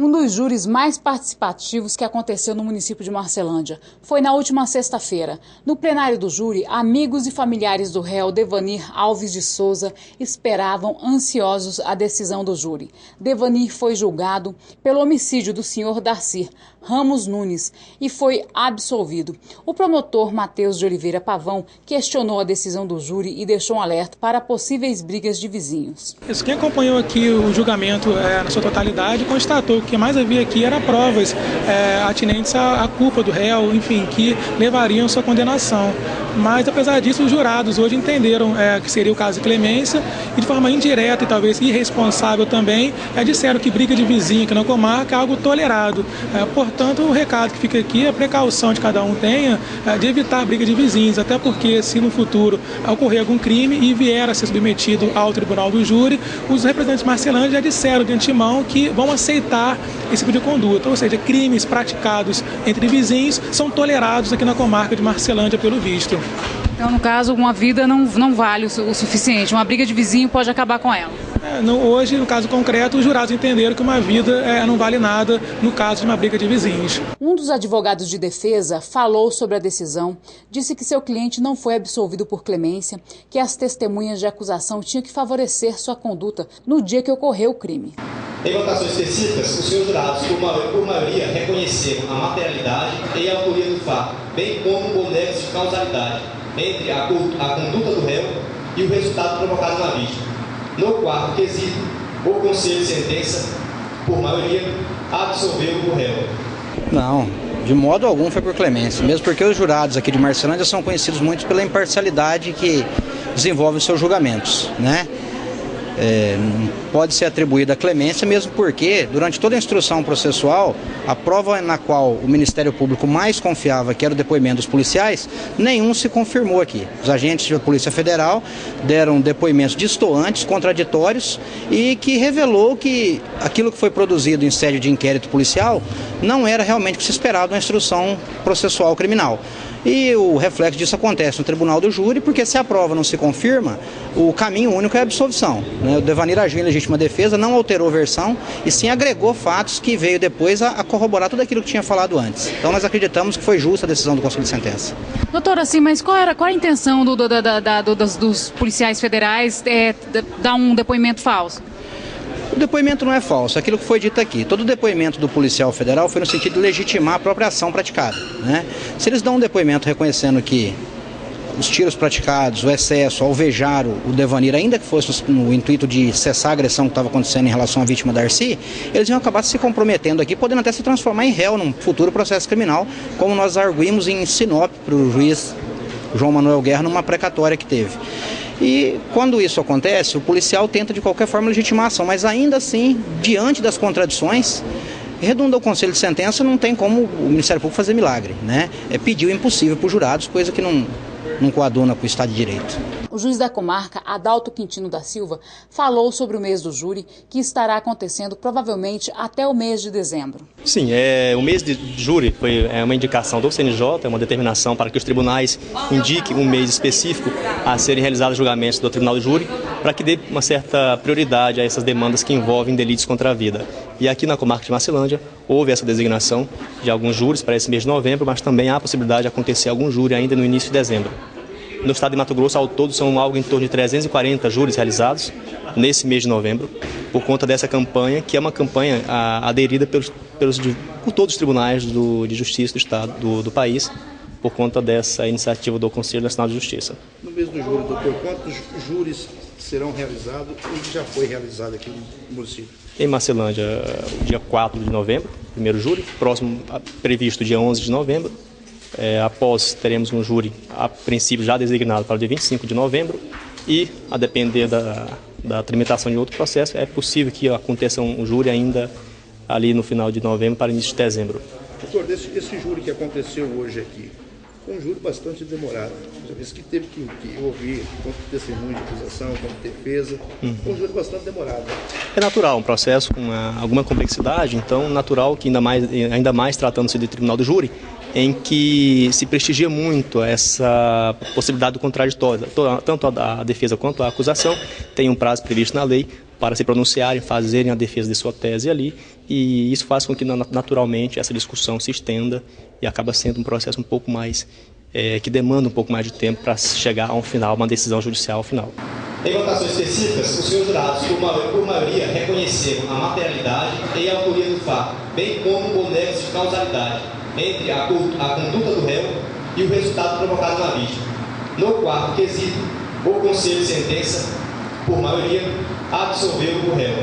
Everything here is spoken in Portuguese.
Um dos júris mais participativos que aconteceu no município de Marcelândia foi na última sexta-feira. No plenário do júri, amigos e familiares do réu Devanir Alves de Souza esperavam ansiosos a decisão do júri. Devanir foi julgado pelo homicídio do senhor Darcy Ramos Nunes e foi absolvido. O promotor Matheus de Oliveira Pavão questionou a decisão do júri e deixou um alerta para possíveis brigas de vizinhos. Quem acompanhou aqui o julgamento na sua totalidade constatou que o que mais havia aqui era provas atinentes à culpa do réu, enfim, que levariam sua condenação. Mas, apesar disso, os jurados hoje entenderam que seria o caso de clemência e, de forma indireta e talvez irresponsável também, disseram que briga de vizinho aqui na comarca é algo tolerado. Portanto, o recado que fica aqui é a precaução de cada um tenha de evitar briga de vizinhos, até porque se no futuro ocorrer algum crime e vier a ser submetido ao tribunal do júri, os representantes de Marcelândia já disseram de antemão que vão aceitar esse tipo de conduta, ou seja, crimes praticados entre vizinhos são tolerados aqui na comarca de Marcelândia pelo visto. Então, no caso, uma vida não vale o suficiente, uma briga de vizinho pode acabar com ela. Hoje, no caso concreto, os jurados entenderam que uma vida não vale nada no caso de uma briga de vizinhos. Um dos advogados de defesa falou sobre a decisão, disse que seu cliente não foi absolvido por clemência, que as testemunhas de acusação tinham que favorecer sua conduta no dia que ocorreu o crime. Em votações específicas, os senhores jurados, por maioria, reconheceram a materialidade e a autoria do fato, bem como o nexo de causalidade entre a conduta do réu e o resultado provocado na vítima. No quarto quesito, o Conselho de Sentença, por maioria, absolveu o réu. Não, de modo algum foi por clemência, mesmo porque os jurados aqui de Marcelândia são conhecidos muito pela imparcialidade que desenvolve os seus julgamentos, né? Não pode ser atribuída a clemência, mesmo porque, durante toda a instrução processual, a prova na qual o Ministério Público mais confiava, que era o depoimento dos policiais, nenhum se confirmou aqui. Os agentes da Polícia Federal deram depoimentos distoantes, contraditórios, e que revelou que aquilo que foi produzido em sede de inquérito policial não era realmente o que se esperava na instrução processual criminal. E o reflexo disso acontece no tribunal do júri, porque se a prova não se confirma, o caminho único é a absolvição. O Devanir agiu em legítima defesa, não alterou versão, e sim agregou fatos que veio depois a corroborar tudo aquilo que tinha falado antes. Então nós acreditamos que foi justa a decisão do Conselho de Sentença. Doutor, assim, mas qual a intenção dos policiais federais dar um depoimento falso? O depoimento não é falso, aquilo que foi dito aqui. Todo depoimento do policial federal foi no sentido de legitimar a própria ação praticada, né? Se eles dão um depoimento reconhecendo que os tiros praticados, o excesso, alvejar o Devanir, ainda que fosse no intuito de cessar a agressão que estava acontecendo em relação à vítima Darcy, eles iam acabar se comprometendo aqui, podendo até se transformar em réu num futuro processo criminal, como nós arguímos em Sinop para o juiz João Manuel Guerra numa precatória que teve. E quando isso acontece, o policial tenta de qualquer forma legitimar a ação, mas ainda assim, diante das contradições, redunda o Conselho de Sentença, não tem como o Ministério Público fazer milagre, né? Pedir o impossível para os jurados, coisa que não coaduna com o Estado de Direito. O juiz da comarca, Adalto Quintino da Silva, falou sobre o mês do júri, que estará acontecendo provavelmente até o mês de dezembro. Sim, o mês de júri foi uma indicação do CNJ, é uma determinação para que os tribunais indiquem um mês específico a serem realizados julgamentos do Tribunal do Júri, para que dê uma certa prioridade a essas demandas que envolvem delitos contra a vida. E aqui na comarca de Marcelândia houve essa designação de alguns júris para esse mês de novembro, mas também há a possibilidade de acontecer algum júri ainda no início de dezembro. No estado de Mato Grosso, ao todo, são algo em torno de 340 júris realizados nesse mês de novembro, por conta dessa campanha, que é uma campanha aderida por todos os tribunais de justiça do estado, do país, por conta dessa iniciativa do Conselho Nacional de Justiça. No mês do júri, doutor, quantos júris serão realizados e que já foi realizado aqui no município? Em Marcelândia, dia 4 de novembro, primeiro júri, próximo previsto dia 11 de novembro. Após teremos um júri, a princípio já designado para o dia 25 de novembro, e a depender da tramitação de outro processo, é possível que aconteça um júri ainda ali no final de novembro para início de dezembro. Doutor, esse júri que aconteceu hoje aqui, foi um júri bastante demorado. Já disse que teve que ouvir tanto testemunho de acusação quanto defesa. Foi um júri bastante demorado. É natural, um processo com alguma complexidade, então natural que ainda mais tratando-se de tribunal do júri, em que se prestigia muito essa possibilidade do contraditório. Tanto a defesa quanto a acusação tem um prazo previsto na lei para se pronunciarem, fazerem a defesa de sua tese ali, e isso faz com que naturalmente essa discussão se estenda e acaba sendo um processo um pouco mais, que demanda um pouco mais de tempo para chegar a um final, uma decisão judicial final. Em votações específicas, os senhores jurados, por maioria, reconheceram a materialidade e a autoria do fato, bem como o nexo de causalidade entre a conduta do réu e o resultado provocado na vítima. No quarto quesito, o Conselho de Sentença, por maioria, absolveu o réu.